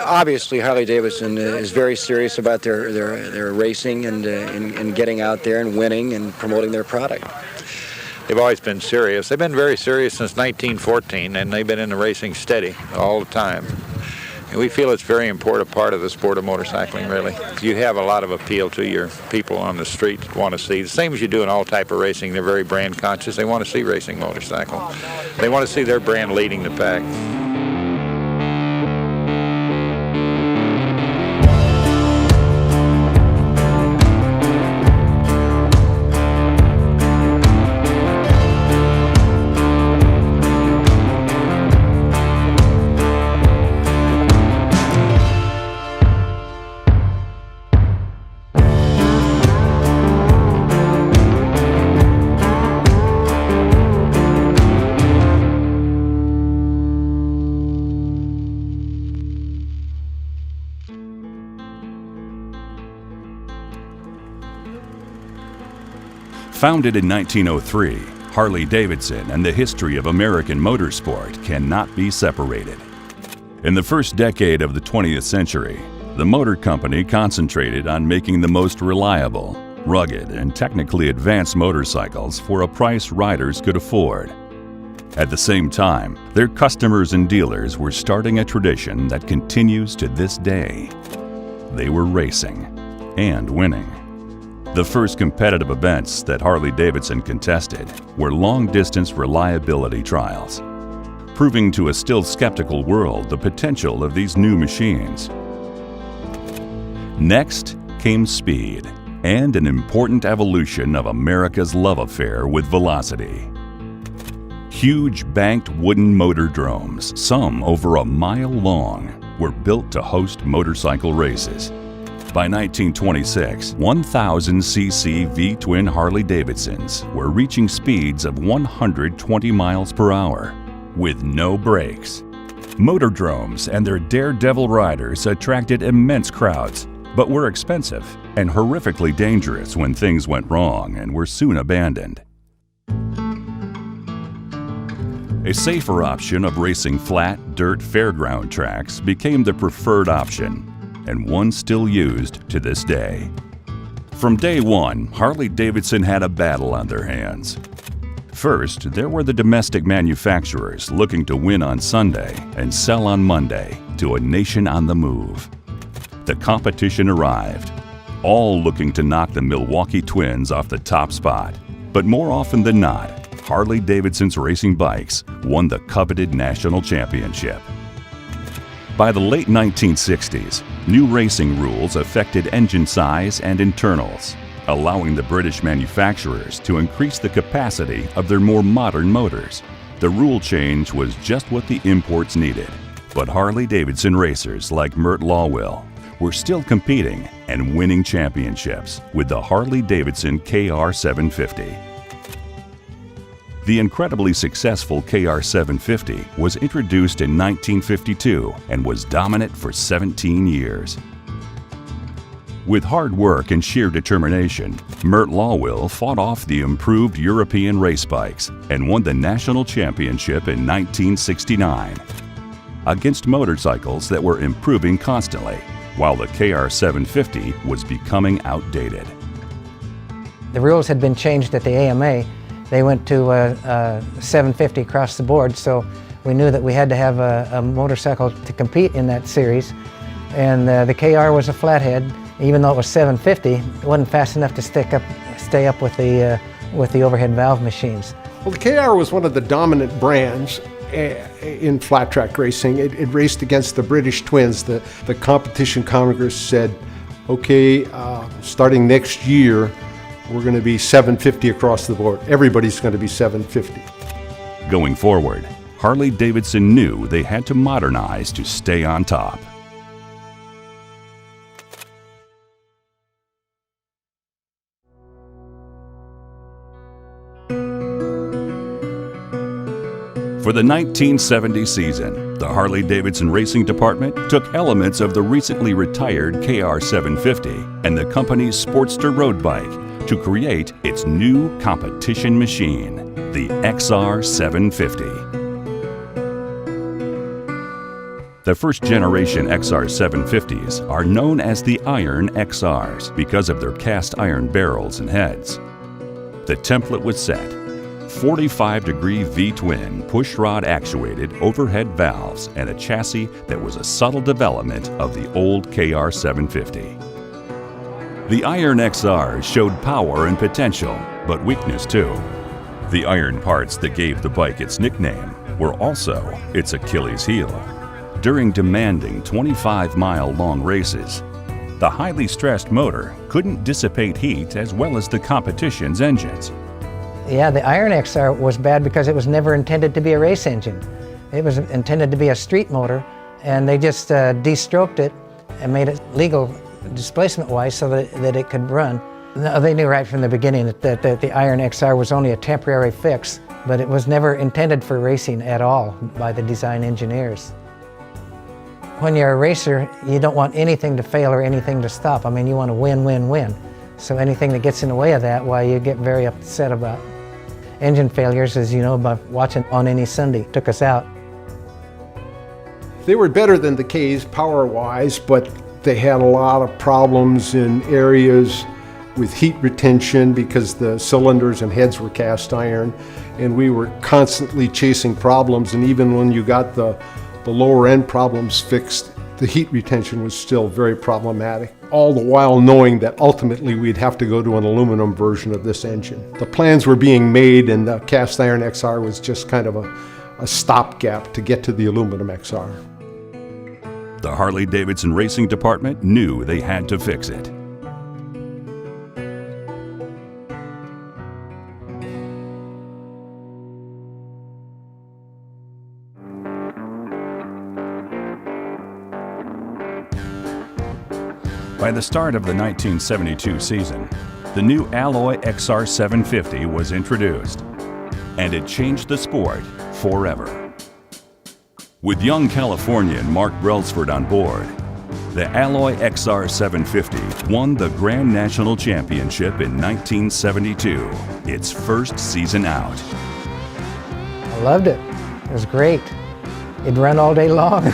Obviously, Harley-Davidson is very serious about their racing and getting out there and winning and promoting their product. They've always been serious. They've been very serious since 1914, and they've been in the racing steady all the time. And we feel it's a very important part of the sport of motorcycling, really. You have a lot of appeal to your people on the street that want to see. The same as you do in all type of racing. They're very brand conscious. They want to see racing motorcycle. They want to see their brand leading the pack. Founded in 1903, Harley-Davidson and the history of American motorsport cannot be separated. In the first decade of the 20th century, the motor company concentrated on making the most reliable, rugged, and technically advanced motorcycles for a price riders could afford. At the same time, their customers and dealers were starting a tradition that continues to this day. They were racing and winning. The first competitive events that Harley-Davidson contested were long-distance reliability trials, proving to a still skeptical world the potential of these new machines. Next came speed and an important evolution of America's love affair with velocity. Huge banked wooden motordromes, some over a mile long, were built to host motorcycle races. By 1926, 1,000cc V-twin Harley-Davidsons were reaching speeds of 120 miles per hour, with no brakes. Motordromes and their daredevil riders attracted immense crowds, but were expensive and horrifically dangerous when things went wrong and were soon abandoned. A safer option of racing flat, dirt fairground tracks became the preferred option, and one still used to this day. From day one, Harley-Davidson had a battle on their hands. First, there were the domestic manufacturers looking to win on Sunday and sell on Monday to a nation on the move. The competition arrived, all looking to knock the Milwaukee Twins off the top spot. But more often than not, Harley-Davidson's racing bikes won the coveted national championship. By the late 1960s, new racing rules affected engine size and internals, allowing the British manufacturers to increase the capacity of their more modern motors. The rule change was just what the imports needed, but Harley-Davidson racers like Mert Lawwill were still competing and winning championships with the Harley-Davidson XR750. The incredibly successful XR750 was introduced in 1952 and was dominant for 17 years. With hard work and sheer determination, Mert Lawwill fought off the improved European race bikes and won the national championship in 1969 against motorcycles that were improving constantly, while the XR750 was becoming outdated. The rules had been changed at the AMA. They went to 750 across the board, so we knew that we had to have a motorcycle to compete in that series. And the KR was a flathead. Even though it was 750, it wasn't fast enough to stay up with the overhead valve machines. Well, the KR was one of the dominant brands in flat track racing. It raced against the British Twins. The Competition Congress said, okay, starting next year, we're going to be 750 across the board. Everybody's going to be 750. Going forward, Harley-Davidson knew they had to modernize to stay on top. For the 1970 season, the Harley-Davidson Racing Department took elements of the recently retired KR750 and the company's Sportster road bike to create its new competition machine, the XR750. The first-generation XR750s are known as the Iron XRs because of their cast-iron barrels and heads. The template was set: 45-degree V-twin push-rod-actuated overhead valves and a chassis that was a subtle development of the old KR750. The Iron XRs showed power and potential, but weakness too. The iron parts that gave the bike its nickname were also its Achilles heel. During demanding 25-mile-long races, the highly stressed motor couldn't dissipate heat as well as the competition's engines. Yeah, the Iron XR was bad because it was never intended to be a race engine. It was intended to be a street motor, and they just de-stroked it and made it legal displacement-wise so that it could run. No, they knew right from the beginning that the Iron XR was only a temporary fix, but it was never intended for racing at all by the design engineers. When you're a racer, you don't want anything to fail or anything to stop. I mean, you want to win, win, win. So anything that gets in the way of that, why, you get very upset about. Engine failures, as you know, by watching On Any Sunday, took us out. They were better than the Ks power-wise, but they had a lot of problems in areas with heat retention because the cylinders and heads were cast iron, and we were constantly chasing problems, and even when you got the lower end problems fixed, the heat retention was still very problematic, all the while knowing that ultimately we'd have to go to an aluminum version of this engine. The plans were being made, and the cast iron XR was just kind of a stopgap to get to the aluminum XR. The Harley-Davidson Racing Department knew they had to fix it. By the start of the 1972 season, the new alloy XR750 was introduced, and it changed the sport forever. With young Californian Mark Brailsford on board, the alloy XR750 won the Grand National Championship in 1972, its first season out. I loved it. It was great. It'd run all day long.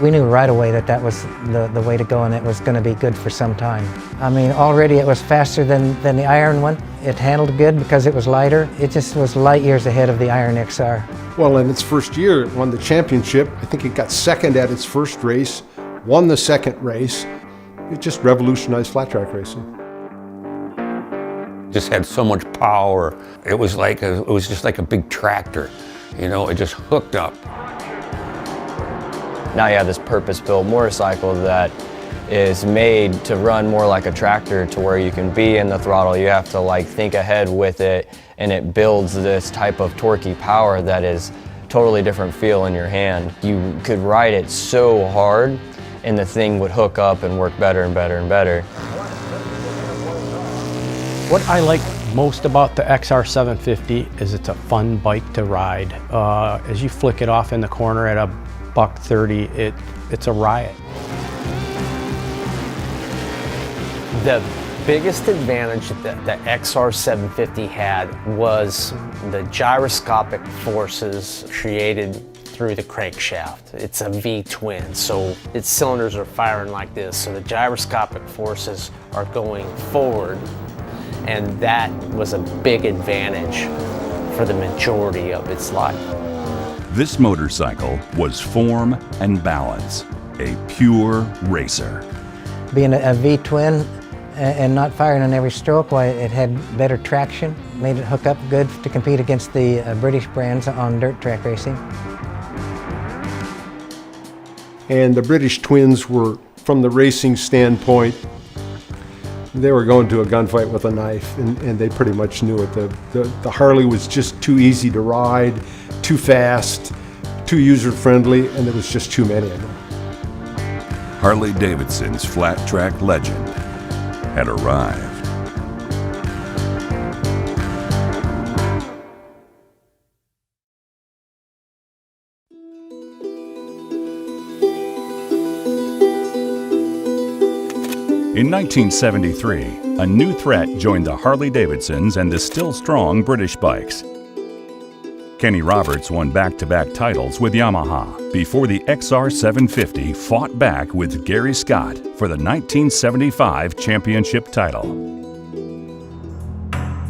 We knew right away that was the way to go, and it was going to be good for some time. I mean, already it was faster than the Iron one. It handled good because it was lighter. It just was light years ahead of the Iron XR. Well, in its first year, it won the championship. I think it got second at its first race, won the second race. It just revolutionized flat track racing. Just had so much power. It was just like a big tractor. You know, it just hooked up. Now you have this purpose-built motorcycle that is made to run more like a tractor, to where you can be in the throttle. You have to like think ahead with it, and it builds this type of torquey power that is totally different feel in your hand. You could ride it so hard and the thing would hook up and work better and better and better. What I like most about the XR750 is it's a fun bike to ride. As you flick it off in the corner at a $130, it's a riot. The biggest advantage that the XR750 had was the gyroscopic forces created through the crankshaft. It's a V-twin, so its cylinders are firing like this, so the gyroscopic forces are going forward, and that was a big advantage for the majority of its life. This motorcycle was form and balance, a pure racer. Being a V-twin and not firing on every stroke, why, it had better traction, made it hook up good to compete against the British brands on dirt track racing. And the British twins were, from the racing standpoint, they were going to a gunfight with a knife, and they pretty much knew it. The Harley was just too easy to ride, too fast, too user-friendly, and there was just too many of them. Harley-Davidson's flat track legend had arrived. In 1973, a new threat joined the Harley-Davidsons and the still strong British bikes. Kenny Roberts won back-to-back titles with Yamaha before the XR750 fought back with Gary Scott for the 1975 championship title.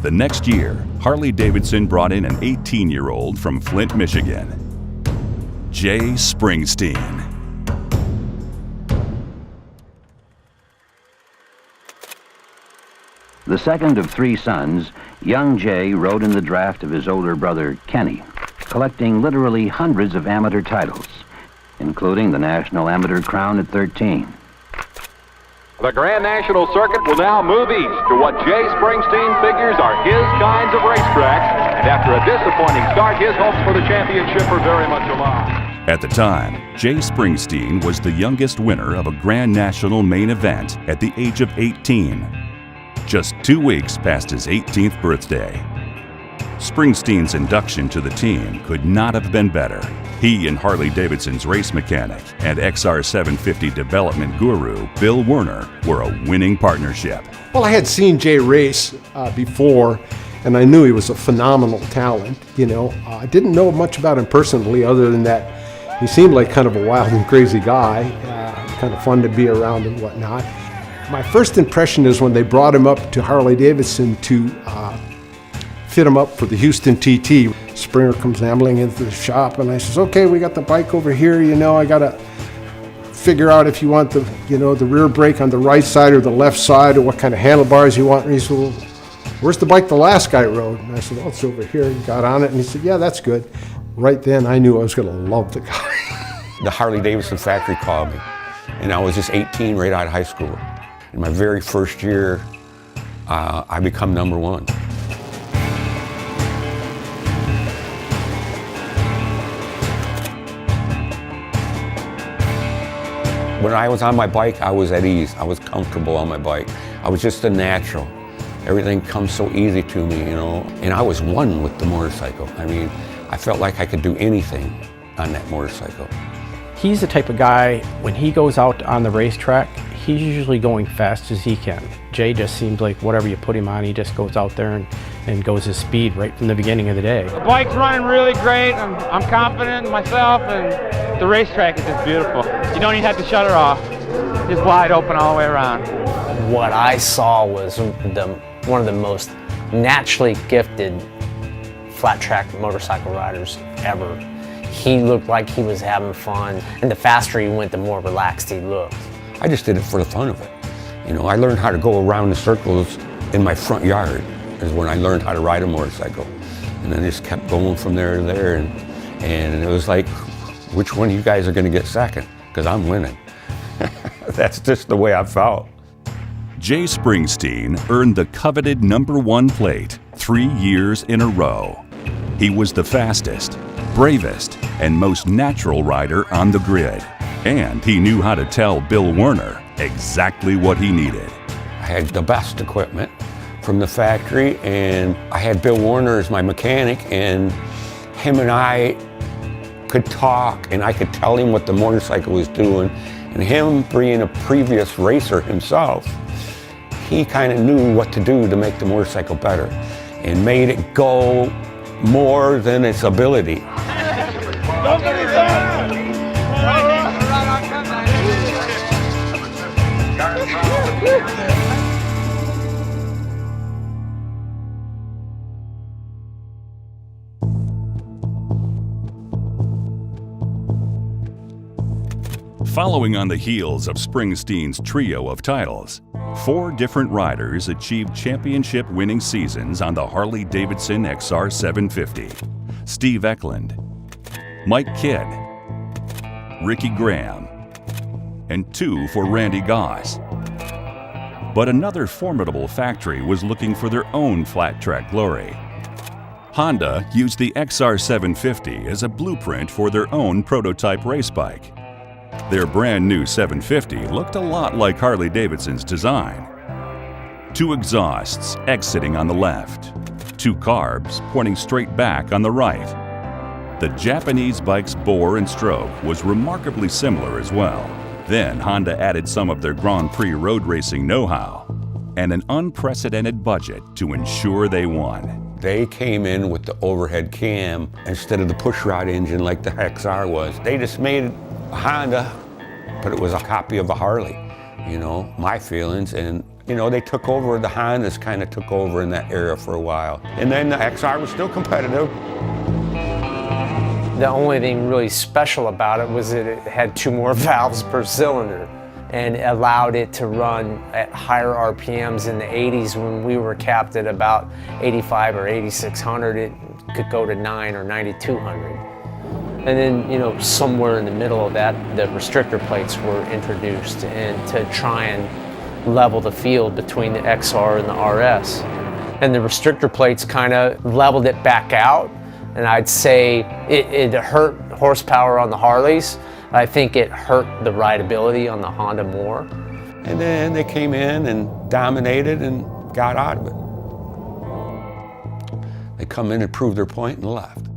The next year, Harley-Davidson brought in an 18-year-old from Flint, Michigan, Jay Springsteen. The second of three sons, young Jay rode in the draft of his older brother, Kenny, collecting literally hundreds of amateur titles, including the National Amateur Crown at 13. The Grand National Circuit will now move east to what Jay Springsteen figures are his kinds of racetracks, and after a disappointing start, his hopes for the championship are very much alive. At the time, Jay Springsteen was the youngest winner of a Grand National main event at the age of 18, just 2 weeks past his 18th birthday. Springsteen's induction to the team could not have been better. He and Harley-Davidson's race mechanic and XR750 development guru, Bill Werner, were a winning partnership. Well, I had seen Jay race before, and I knew he was a phenomenal talent. I didn't know much about him personally other than that he seemed like kind of a wild and crazy guy, kind of fun to be around and whatnot. My first impression is when they brought him up to Harley-Davidson to fit him up for the Houston TT. Springer comes ambling into the shop, and I says, "Okay, we got the bike over here. I got to figure out if you want the rear brake on the right side or the left side, or what kind of handlebars you want." And he said, "Well, where's the bike the last guy rode?" And I said, "Oh, it's over here." He got on it, and he said, "Yeah, that's good." Right then, I knew I was going to love the guy. The Harley-Davidson factory called me, and I was just 18 right out of high school. In my very first year, I become number one. When I was on my bike, I was at ease. I was comfortable on my bike. I was just a natural. Everything comes so easy to me, And I was one with the motorcycle. I mean, I felt like I could do anything on that motorcycle. He's the type of guy, when he goes out on the racetrack, he's usually going fast as he can. Jay just seems like whatever you put him on, he just goes out there and goes his speed right from the beginning of the day. The bike's running really great. I'm confident in myself, and the racetrack is just beautiful. You don't even have to shut her off. Just wide open all the way around. What I saw was one of the most naturally gifted flat track motorcycle riders ever. He looked like he was having fun, and the faster he went, the more relaxed he looked. I just did it for the fun of it. I learned how to go around the circles in my front yard is when I learned how to ride a motorcycle. And then just kept going from there to there, and it was like, which one of you guys are gonna get second? Because I'm winning. That's just the way I felt. Jay Springsteen earned the coveted #1 plate 3 years in a row. He was the fastest, bravest, and most natural rider on the grid. And he knew how to tell Bill Werner exactly what he needed. I had the best equipment from the factory, and I had Bill Werner as my mechanic, and him and I could talk, and I could tell him what the motorcycle was doing. And him being a previous racer himself, he kind of knew what to do to make the motorcycle better and made it go more than its ability. Following on the heels of Springsteen's trio of titles, 4 different riders achieved championship-winning seasons on the Harley-Davidson XR750. Steve Eklund, Mike Kidd, Ricky Graham, and 2 for Randy Goss. But another formidable factory was looking for their own flat-track glory. Honda used the XR750 as a blueprint for their own prototype race bike. Their brand new 750 looked a lot like Harley-Davidson's design. 2 exhausts exiting on the left, 2 carbs pointing straight back on the right. The Japanese bike's bore and stroke was remarkably similar as well. Then Honda added some of their Grand Prix road racing know-how and an unprecedented budget to ensure they won. They came in with the overhead cam instead of the pushrod engine like the XR was. They just made a Honda, but it was a copy of a Harley, you know, my feelings. And, you know, they took over, the Hondas kind of took over in that era for a while. And then the XR was still competitive. The only thing really special about it was that it had 2 more valves per cylinder and allowed it to run at higher RPMs. In the 80s when we were capped at about 85 or 8600, it could go to 9 or 9200. And then, you know, somewhere in the middle of that, the restrictor plates were introduced and to try and level the field between the XR and the RS. And the restrictor plates kind of leveled it back out. And I'd say it hurt horsepower on the Harleys. I think it hurt the rideability on the Honda more. And then they came in and dominated and got out of it. They come in and proved their point and left.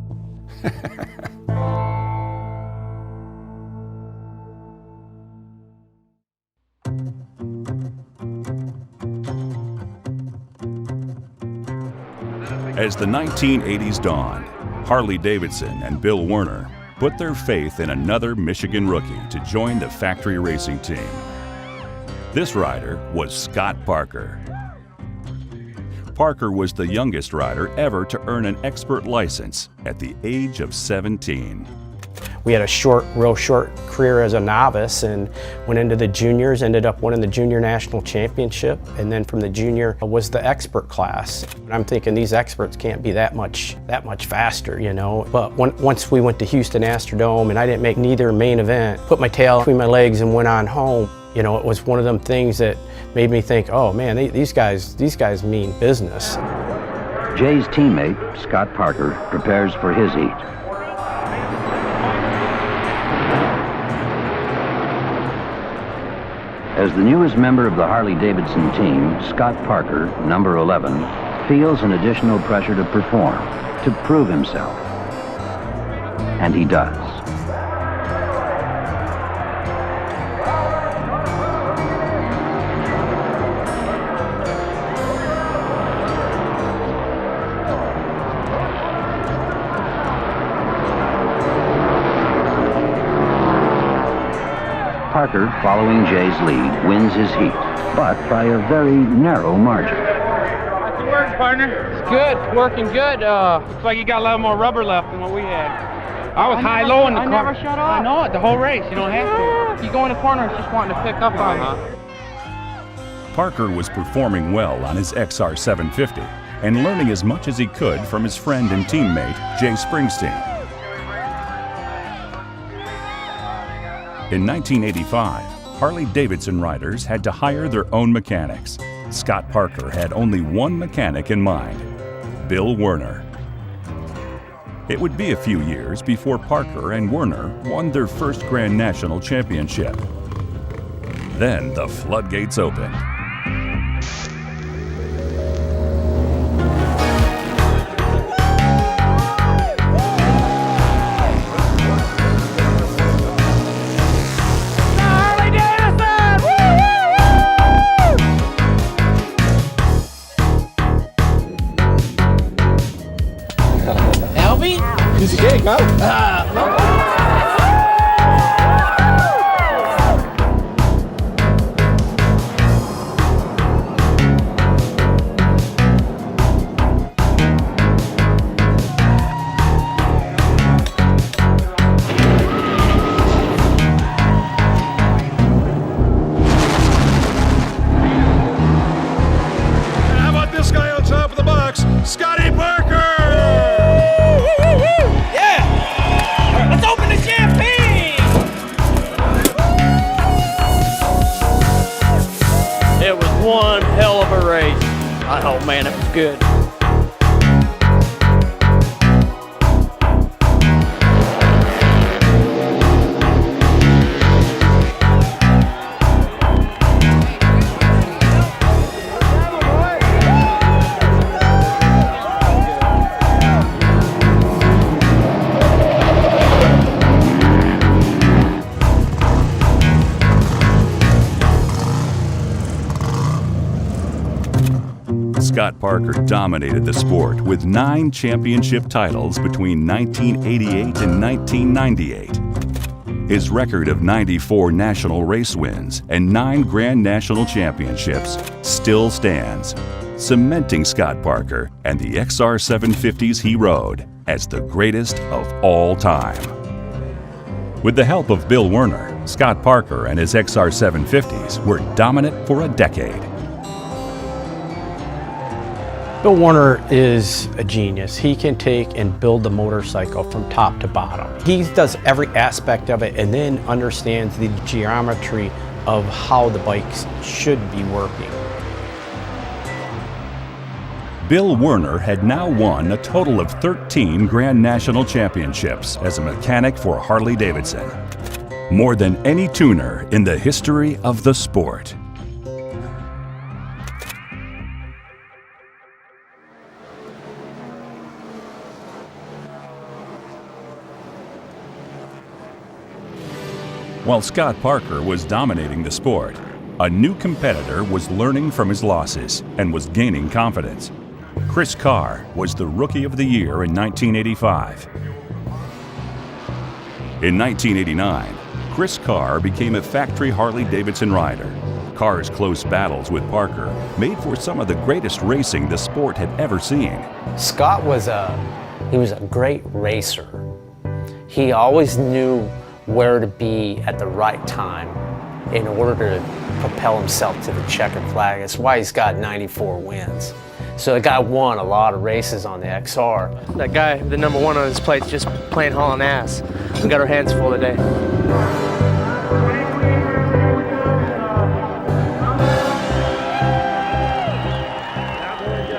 As the 1980s dawned, Harley-Davidson and Bill Werner put their faith in another Michigan rookie to join the factory racing team. This rider was Scott Parker. Parker was the youngest rider ever to earn an expert license at the age of 17. We had a real short career as a novice and went into the juniors, ended up winning the junior national championship, and then from the junior was the expert class. I'm thinking these experts can't be that much faster, you know. But once we went to Houston Astrodome and I didn't make neither main event, put my tail between my legs and went on home. You know, it was one of them things that made me think, oh man, these guys mean business. Jay's teammate, Scott Parker, prepares for his heat. As the newest member of the Harley-Davidson team, Scott Parker, number 11, feels an additional pressure to perform, to prove himself. And he does. Parker, following Jay's lead, wins his heat, but by a very narrow margin. Good work, partner. It's good. It's working good. Looks like you got a lot more rubber left than what we had. I was high-low in the car. I never shut off. I know it. The whole race. You don't have to. You go in the corner, it's just wanting to pick up on you. Parker was performing well on his XR750 and learning as much as he could from his friend and teammate, Jay Springsteen. In 1985, Harley-Davidson riders had to hire their own mechanics. Scott Parker had only one mechanic in mind, Bill Werner. It would be a few years before Parker and Werner won their first Grand National Championship. Then the floodgates opened. Piece of cake, no? How about this guy on top of the box, Scotty Parker? One hell of a race. Oh man, it was good. Scott Parker dominated the sport with 9 championship titles between 1988 and 1998. His record of 94 national race wins and 9 Grand National Championships still stands, cementing Scott Parker and the XR750s he rode as the greatest of all time. With the help of Bill Werner, Scott Parker and his XR750s were dominant for a decade. Bill Werner is a genius. He can take and build the motorcycle from top to bottom. He does every aspect of it and then understands the geometry of how the bikes should be working. Bill Werner had now won a total of 13 Grand National Championships as a mechanic for Harley-Davidson, more than any tuner in the history of the sport. While Scott Parker was dominating the sport, a new competitor was learning from his losses and was gaining confidence. Chris Carr was the Rookie of the Year in 1985. In 1989, Chris Carr became a factory Harley-Davidson rider. Carr's close battles with Parker made for some of the greatest racing the sport had ever seen. Scott was a great racer. He always knew where to be at the right time in order to propel himself to the checkered flag. That's why he's got 94 wins. So the guy won a lot of races on the XR. That guy, the number 1 on his plate's just plain hauling ass. We got our hands full today.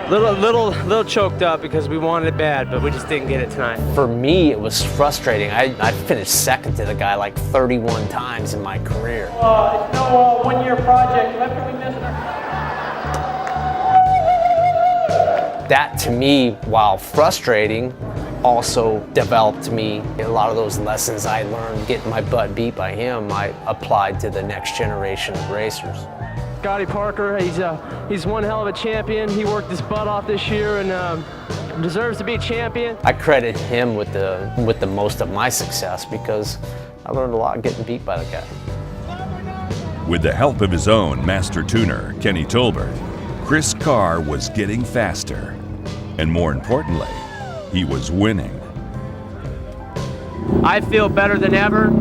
Little choked up because we wanted it bad, but we just didn't get it tonight. For me, it was frustrating. I finished second to the guy like 31 times in my career. It's no one-year project. Left we missed That to me, while frustrating, also developed me. A lot of those lessons I learned getting my butt beat by him, I applied to the next generation of racers. Scotty Parker, he's one hell of a champion. He worked his butt off this year and deserves to be a champion. I credit him with the most of my success because I learned a lot getting beat by the guy. With the help of his own master tuner, Kenny Tolbert, Chris Carr was getting faster. And more importantly, he was winning. I feel better than ever.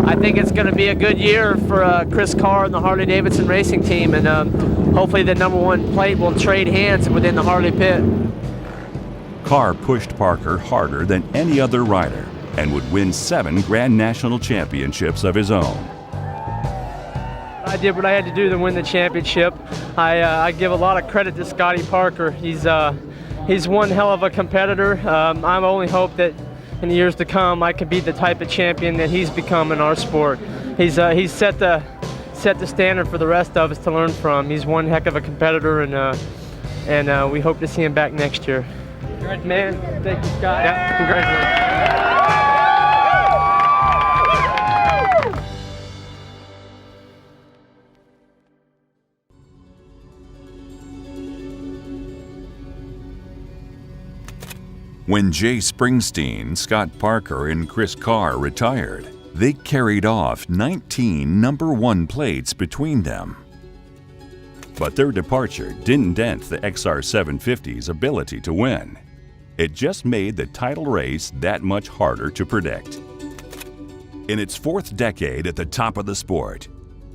I think it's going to be a good year for Chris Carr and the Harley-Davidson racing team, and hopefully the number 1 plate will trade hands within the Harley pit. Carr pushed Parker harder than any other rider and would win 7 Grand National Championships of his own. I did what I had to do to win the championship. I give a lot of credit to Scotty Parker. He's one hell of a competitor. I only hope that in the years to come I can be the type of champion that he's become in our sport. He's set the standard for the rest of us to learn from. He's one heck of a competitor, and we hope to see him back next year. Man, thank you, Scott. Yeah, congratulations. When Jay Springsteen, Scott Parker, and Chris Carr retired, they carried off 19 number 1 plates between them. But their departure didn't dent the XR750's ability to win. It just made the title race that much harder to predict. In its 4th decade at the top of the sport,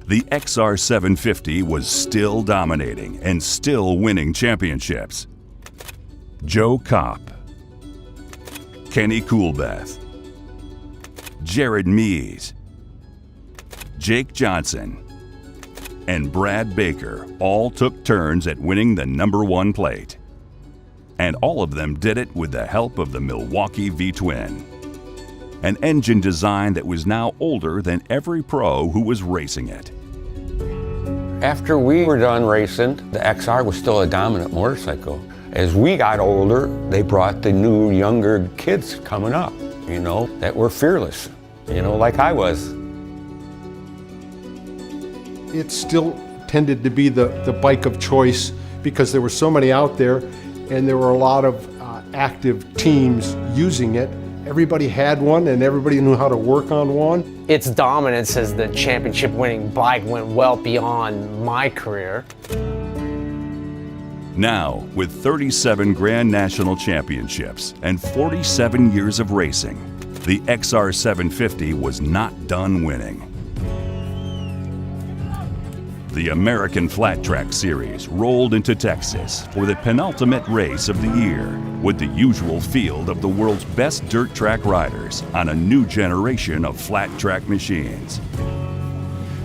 the XR750 was still dominating and still winning championships. Joe Kopp, Kenny Coolbeth, Jared Mees, Jake Johnson, and Brad Baker all took turns at winning the number 1 plate. And all of them did it with the help of the Milwaukee V-Twin, an engine design that was now older than every pro who was racing it. After we were done racing, the XR was still a dominant motorcycle. As we got older, they brought the new, younger kids coming up, that were fearless, like I was. It still tended to be the bike of choice because there were so many out there and there were a lot of active teams using it. Everybody had one and everybody knew how to work on one. Its dominance as the championship winning bike went well beyond my career. Now, with 37 Grand National Championships and 47 years of racing, the XR750 was not done winning. The American Flat Track Series rolled into Texas for the penultimate race of the year with the usual field of the world's best dirt track riders on a new generation of flat track machines.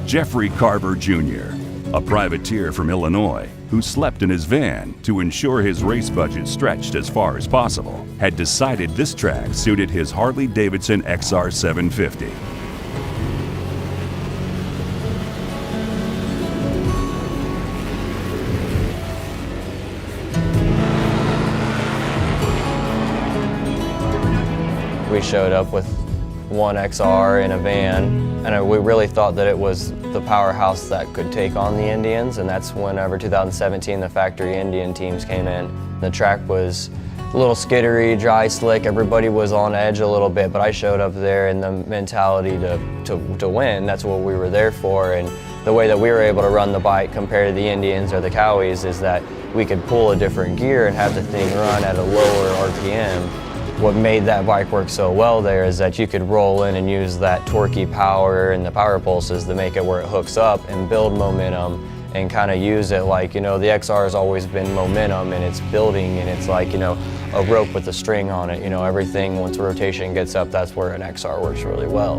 Jeffrey Carver Jr., a privateer from Illinois who slept in his van to ensure his race budget stretched as far as possible, had decided this track suited his Harley-Davidson XR750. We showed up with one XR in a van, and we really thought that it was the powerhouse that could take on the Indians, and that's whenever 2017 the factory Indian teams came in. The track was a little skittery, dry, slick, everybody was on edge a little bit, but I showed up there in the mentality to win. That's what we were there for, and the way that we were able to run the bike compared to the Indians or the Cowies is that we could pull a different gear and have the thing run at a lower RPM. What made that bike work so well there is that you could roll in and use that torquey power and the power pulses to make it where it hooks up and build momentum and kind of use it like, you know, the XR has always been momentum and it's building, and it's like, you know, a rope with a string on it. You know, everything, once rotation gets up, that's where an XR works really well.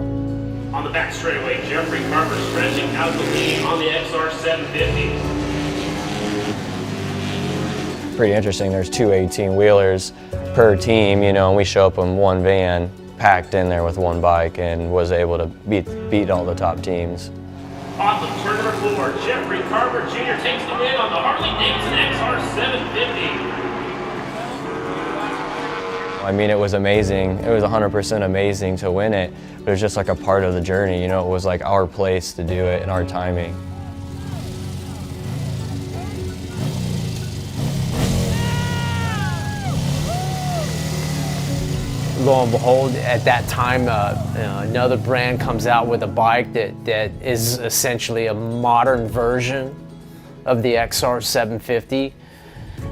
On the back straightaway, Jeffrey Carver stretching out the lead on the XR750. Pretty interesting, there's two 18-wheelers per team, you know, and we show up in one van packed in there with one bike and was able to beat all the top teams. Off of turn number 4, Jeffrey Carver Jr. takes the win on the Harley-Davidson XR750. I mean, it was amazing. It was 100% amazing to win it, but it was just like a part of the journey, you know, it was like our place to do it and our timing. Lo and behold, at that time, another brand comes out with a bike that is essentially a modern version of the XR750.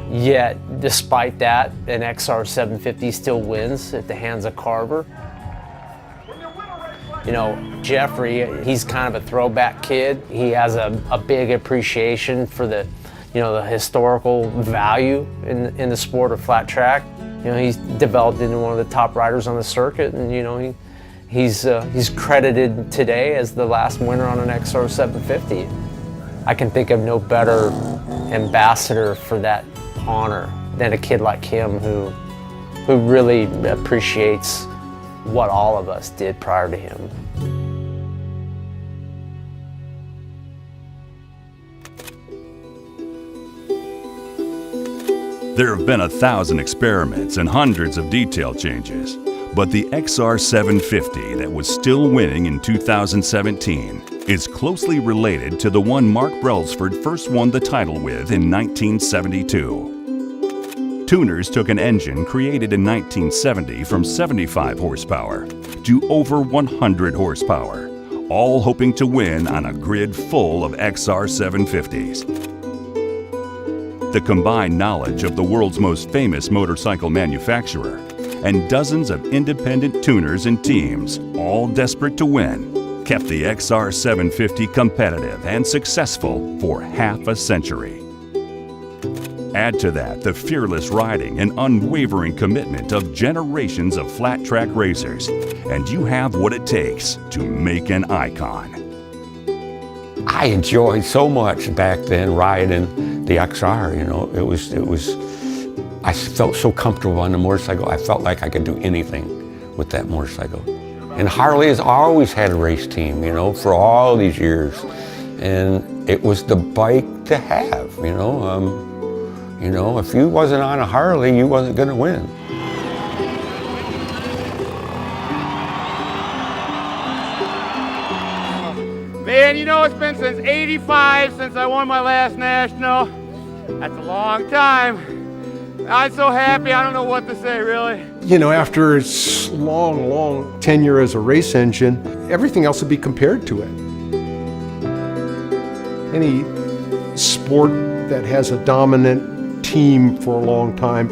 Yet, despite that, an XR750 still wins at the hands of Carver. You know, Jeffrey, he's kind of a throwback kid. He has a big appreciation for the, you know, the historical value in the sport of flat track. You know, he's developed into one of the top riders on the circuit, and you know, he's credited today as the last winner on an XR750. I can think of no better ambassador for that honor than a kid like him who really appreciates what all of us did prior to him. There have been 1,000 experiments and hundreds of detail changes, but the XR750 that was still winning in 2017 is closely related to the one Mark Brailsford first won the title with in 1972. Tuners took an engine created in 1970 from 75 horsepower to over 100 horsepower, all hoping to win on a grid full of XR750s. The combined knowledge of the world's most famous motorcycle manufacturer and dozens of independent tuners and teams, all desperate to win, kept the XR750 competitive and successful for half a century. Add to that the fearless riding and unwavering commitment of generations of flat track racers, and you have what it takes to make an icon. I enjoyed so much back then riding the XR, you know, I felt so comfortable on the motorcycle. I felt like I could do anything with that motorcycle. And Harley has always had a race team, you know, for all these years. And it was the bike to have, you know. You know, if you wasn't on a Harley, you wasn't gonna win. Man, you know, it's been since '85 since I won my last national. That's a long time. I'm so happy, I don't know what to say, really. You know, after its long tenure as a race engine, everything else would be compared to it. Any sport that has a dominant team for a long time,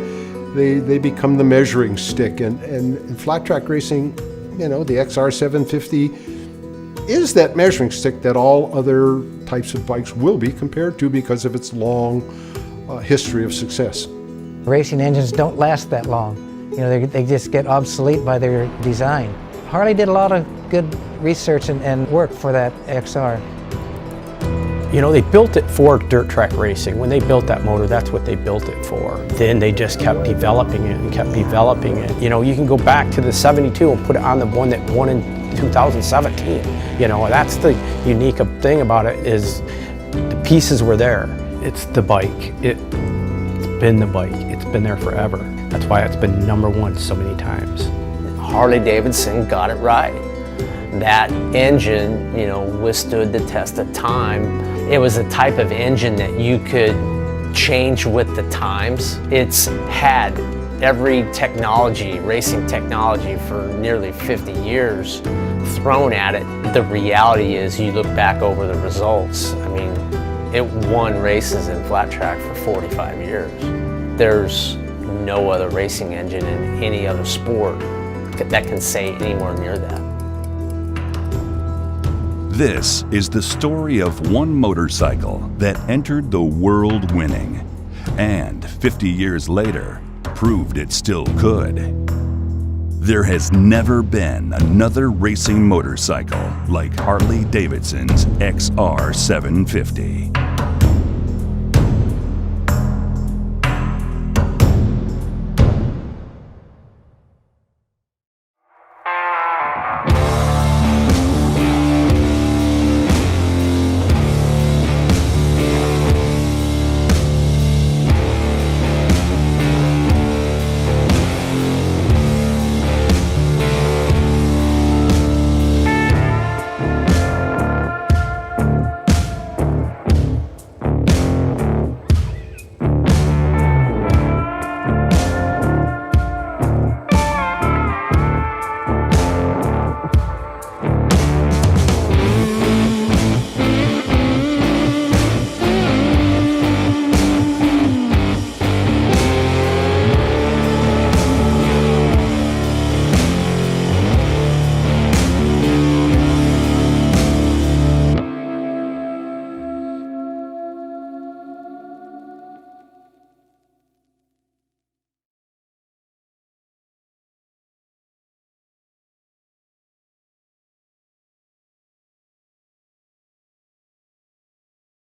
they become the measuring stick. And in flat track racing, you know, the XR750 is that measuring stick that all other types of bikes will be compared to because of its long history of success. Racing engines don't last that long. You know, they just get obsolete by their design. Harley did a lot of good research and work for that XR. You know, they built it for dirt track racing. When they built that motor, that's what they built it for. Then they just kept developing it and kept developing it. You know, you can go back to the 72 and put it on the one that won in 2017. You know, that's the unique thing about it, is the pieces were there. It's the bike. It's been the bike. It's been there forever. That's why it's been #1 so many times. Harley-Davidson got it right. That engine, you know, withstood the test of time. It was a type of engine that you could change with the times. It's had every technology, racing technology, for nearly 50 years thrown at it. The reality is, you look back over the results, I mean, it won races in flat track for 45 years. There's no other racing engine in any other sport that can say anywhere near that. This is the story of one motorcycle that entered the world winning, and 50 years later, proved it still could. There has never been another racing motorcycle like Harley-Davidson's XR750.